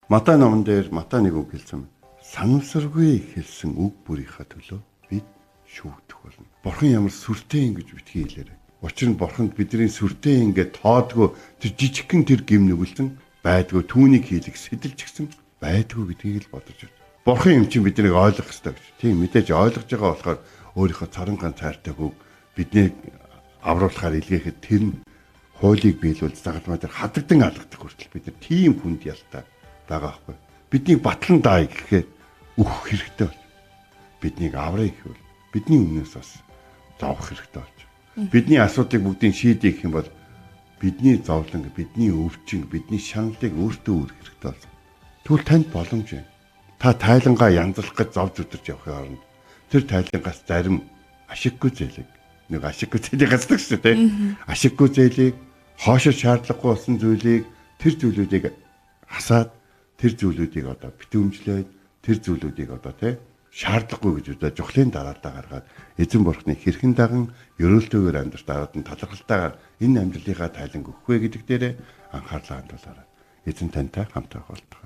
Матай номон дээр Матай нэг үг хэлсэн. Санамсаргүй хэлсэн үг бүрийнхаа төлөө бид шүүгдэх болно. Бурхан ямар сүртэй ингэж битгий хэлээрэй. Учир нь бурханд бидний сүртэй ингээд тоодгүй тэр жижигхэн тэр гим нүгэлтэн байдгүй түүнийг хийлэх сэдэлж гисэн байдгүй гэдгийг л бодож байна. Бурхан юм чинь биднийг ойлгох хэрэгтэй гэж. Тийм мэдээж ойлгож байгаа болохоор өөрийнхөө цорон ганц хайртай хөг биднийг авруулахаар илгээхэд тэр нь хуулийг биелүүл загалмаа дээр хадагдан алгадах хүртэл бид нар тийм хүнд ялтай байгаа байхгүй. Биднийг батлан даа гэхээр өөх хэрэгтэй бол. Биднийг авраа гэвэл бидний өмнөөс бас зовох хэрэгтэй болж. Бидний асуудлыг бүгдийг шийдэх гэх юм бол бидний зовлон, бидний өвчин, бидний шаналлыг өөртөө үүрэх хэрэгтэй болсон. Тэгвэл танд боломж байна. Та тайлангаа янзлах гэж зовж өдөрч явахын оронд тэр тайлангаас зарим ашиггүй зээлийг нэг ашиггүй зээлийг гацдаг шүү дээ. Ашиггүй зээлийг хоошо шаардлагагүй болсон зүйлийг тэр зүйлүүдийг хасаад тэр зүйлүүдийг одоо битүүмжлээд тэр зүйлүүдийг одоо шаардлагагүй гэж удаа жухлын дараалдаа гаргаад эзэн бурхны хэрхэн даган ерөөлтөөр амьдрах дараад нь талархалтайгаар энэ амьдралынхаа тайланг өгөх вэ гэдэг дээрээ анхаарлаа хандуулаарай. Эзэн тантай хамт байх болтугай.